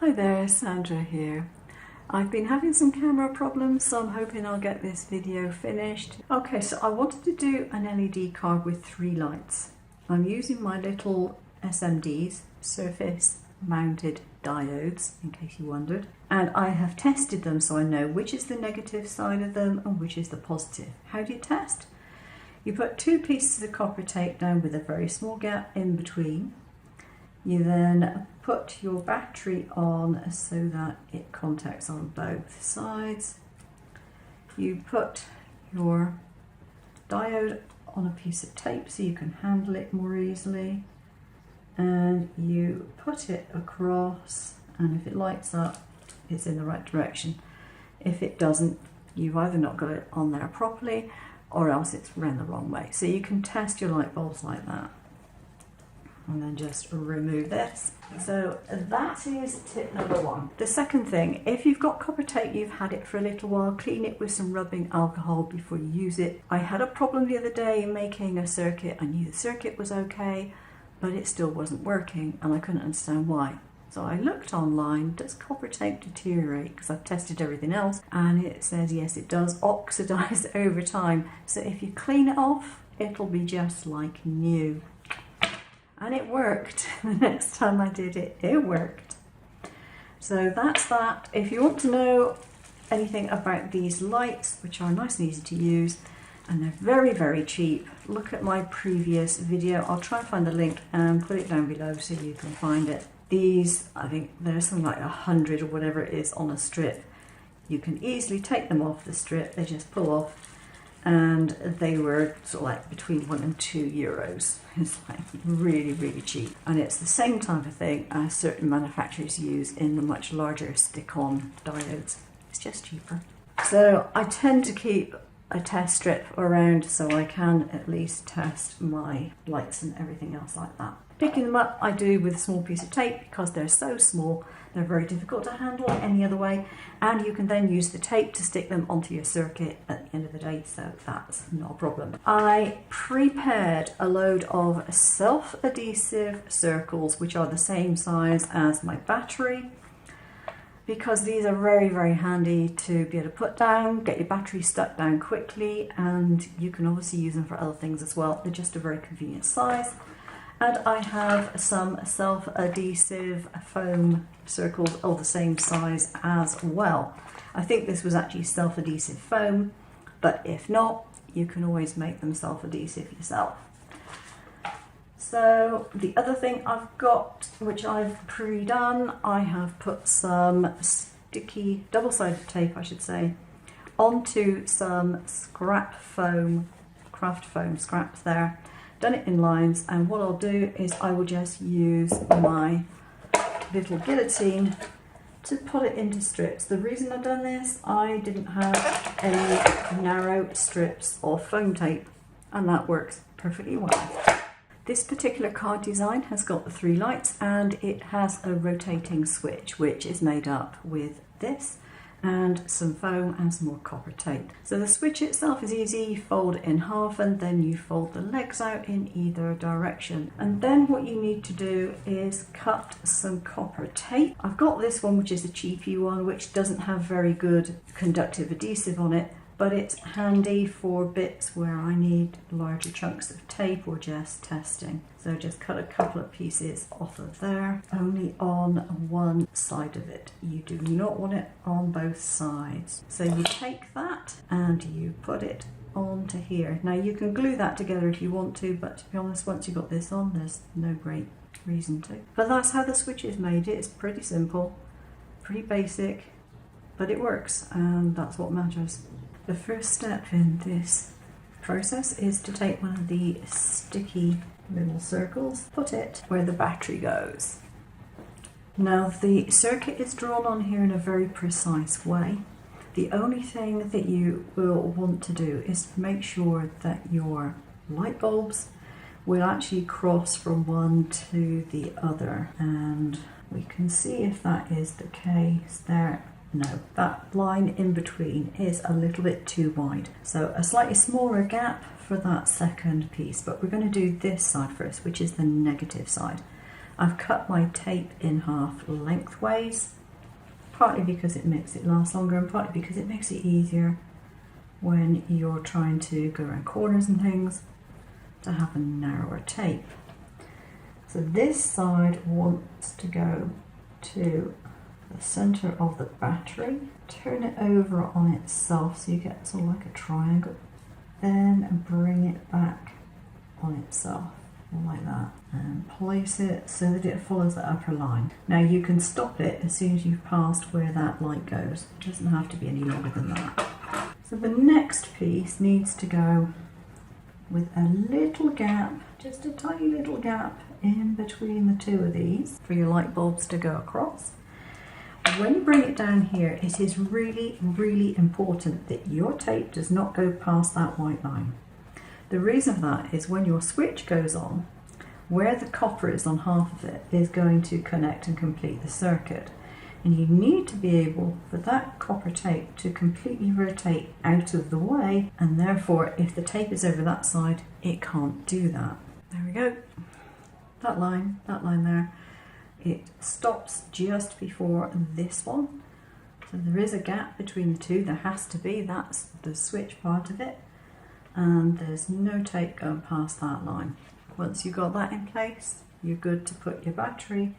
Hi there, Sandra here. I've been having some camera problems, so I'm hoping I'll get this video finished. Okay, so I wanted to do an LED card with 3 lights. I'm using my little SMDs, surface mounted diodes, in case you wondered, and I have tested them so I know which is the negative side of them and which is the positive. How do you test? You put 2 pieces of copper tape down with a very small gap in between. You then put your battery on so that it contacts on both sides. You put your diode on a piece of tape so you can handle it more easily, and you put it across, and if it lights up, it's in the right direction. If it doesn't, you've either not got it on there properly or else it's ran the wrong way. So you can test your light bulbs like that. And then just remove this. So that is tip number 1. The second thing, if you've got copper tape, you've had it for a little while, clean it with some rubbing alcohol before you use it. I had a problem the other day making a circuit. I knew the circuit was okay, but it still wasn't working and I couldn't understand why. So I looked online, does copper tape deteriorate? Because I've tested everything else and it says yes, it does oxidize over time. So if you clean it off, it'll be just like new. And it worked. The next time I did it, it worked. So that's that. If you want to know anything about these lights, which are nice and easy to use, and they're very, very cheap, look at my previous video. I'll try and find the link and put it down below so you can find it. These, I think there's something like 100 or whatever it is on a strip. You can easily take them off the strip. They just pull off. And they were sort of like between €1 and €2. It's like really, really cheap. And it's the same type of thing as certain manufacturers use in the much larger stick-on diodes. It's just cheaper. So I tend to keep a test strip around so I can at least test my lights and everything else like that. Picking them up I do with a small piece of tape because they're so small, they're very difficult to handle any other way, and you can then use the tape to stick them onto your circuit at the end of the day, so that's not a problem. I prepared a load of self-adhesive circles which are the same size as my battery, because these are very, very handy to be able to put down, get your battery stuck down quickly, and you can obviously use them for other things as well. They're just a very convenient size. And I have some self-adhesive foam circles of the same size as well. I think this was actually self-adhesive foam, but if not, you can always make them self-adhesive yourself. So the other thing I've got, which I've pre-done, I have put some sticky, double-sided tape I should say, onto some scrap foam, craft foam scraps there. Done it in lines, and what I'll do is I will just use my little guillotine to put it into strips. The reason I've done this, I didn't have any narrow strips of foam tape, and that works perfectly well. This particular card design has got the 3 lights, and it has a rotating switch which is made up with this and some foam and some more copper tape. So the switch itself is easy. You fold it in half and then you fold the legs out in either direction. And then what you need to do is cut some copper tape. I've got this one, which is a cheapy one, which doesn't have very good conductive adhesive on it, but it's handy for bits where I need larger chunks of tape or just testing. So just cut a couple of pieces off of there, only on one side of it. You do not want it on both sides. So you take that and you put it onto here. Now you can glue that together if you want to, but to be honest, once you've got this on, there's no great reason to. But that's how the switch is made. It's pretty simple, pretty basic, but it works, and that's what matters. The first step in this process is to take one of the sticky little circles, put it where the battery goes. Now the circuit is drawn on here in a very precise way. The only thing that you will want to do is to make sure that your light bulbs will actually cross from one to the other, and we can see if that is the case there. No, that line in between is a little bit too wide. So a slightly smaller gap for that second piece, but we're going to do this side first, which is the negative side. I've cut my tape in half lengthways, partly because it makes it last longer and partly because it makes it easier when you're trying to go around corners and things to have a narrower tape. So this side wants to go to the center of the battery. Turn it over on itself so you get sort of like a triangle. Then bring it back on itself, like that. And place it so that it follows the upper line. Now you can stop it as soon as you've passed where that light goes. It doesn't have to be any longer than that. So the next piece needs to go with a little gap, just a tiny little gap in between the two of these for your light bulbs to go across. When you bring it down here, it is really, really important that your tape does not go past that white line. The reason for that is when your switch goes on, where the copper is on half of it is going to connect and complete the circuit. And you need to be able for that copper tape to completely rotate out of the way, and therefore if the tape is over that side, it can't do that. There we go. That line there. It stops just before this one. So there is a gap between the two, there has to be, that's the switch part of it. And there's no tape going past that line. Once you've got that in place, you're good to put your battery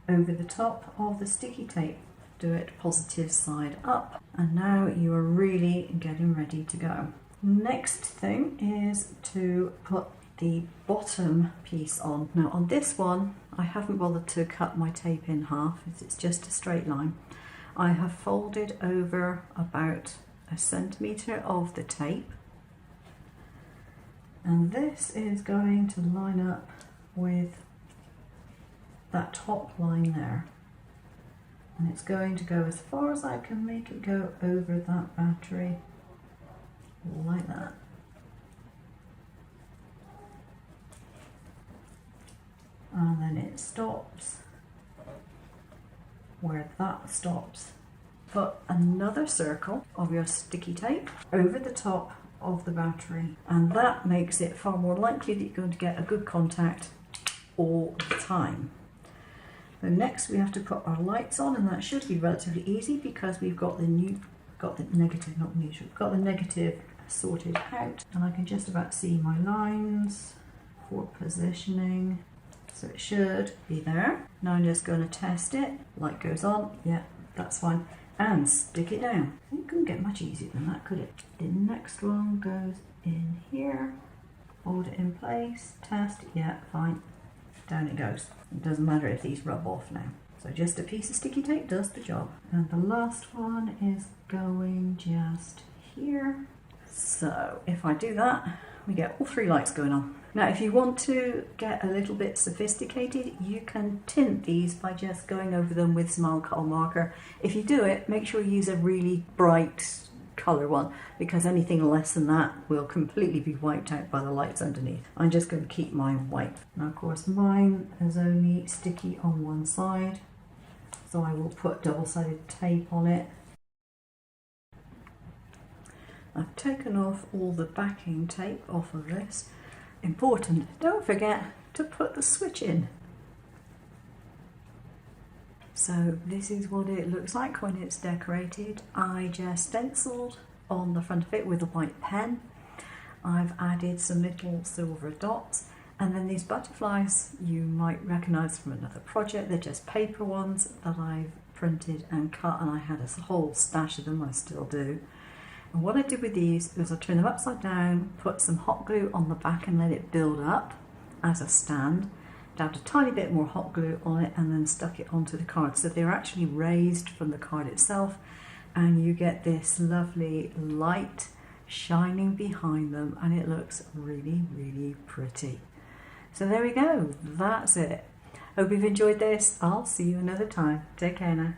over the top of the sticky tape. Do it positive side up. And now you are really getting ready to go. Next thing is to put the bottom piece on. Now on this one, I haven't bothered to cut my tape in half, it's just a straight line. I have folded over about 1 centimetre of the tape. And this is going to line up with that top line there. And it's going to go as far as I can make it go over that battery, like that. And then it stops where that stops. Put another circle of your sticky tape over the top of the battery, and that makes it far more likely that you're going to get a good contact all the time. So next we have to put our lights on, and that should be relatively easy because we've got the negative sorted out, and I can just about see my lines for positioning. So it should be there. Now I'm just going to test it. Light goes on, yeah, that's fine. And stick it down. It couldn't get much easier than that, could it? The next one goes in here. Hold it in place, test, yeah, fine. Down it goes. It doesn't matter if these rub off now. So just a piece of sticky tape does the job. And the last one is going just here. So if I do that, we get all 3 lights going on. Now if you want to get a little bit sophisticated, you can tint these by just going over them with some alcohol marker. If you do it, make sure you use a really bright colour one, because anything less than that will completely be wiped out by the lights underneath. I'm just going to keep mine white. Now of course mine is only sticky on one side, so I will put double-sided tape on it. I've taken off all the backing tape off of this. Important, don't forget to put the switch in. So this is what it looks like when it's decorated. I just stenciled on the front of it with a white pen. I've added some little silver dots, and then these butterflies you might recognise from another project. They're just paper ones that I've printed and cut, and I had a whole stash of them, I still do. And what I did with these was I turned them upside down, put some hot glue on the back and let it build up as a stand, dabbed a tiny bit more hot glue on it, and then stuck it onto the card. So they're actually raised from the card itself, and you get this lovely light shining behind them, and it looks really, really pretty. So there we go, that's it. Hope you've enjoyed this. I'll see you another time. Take care now.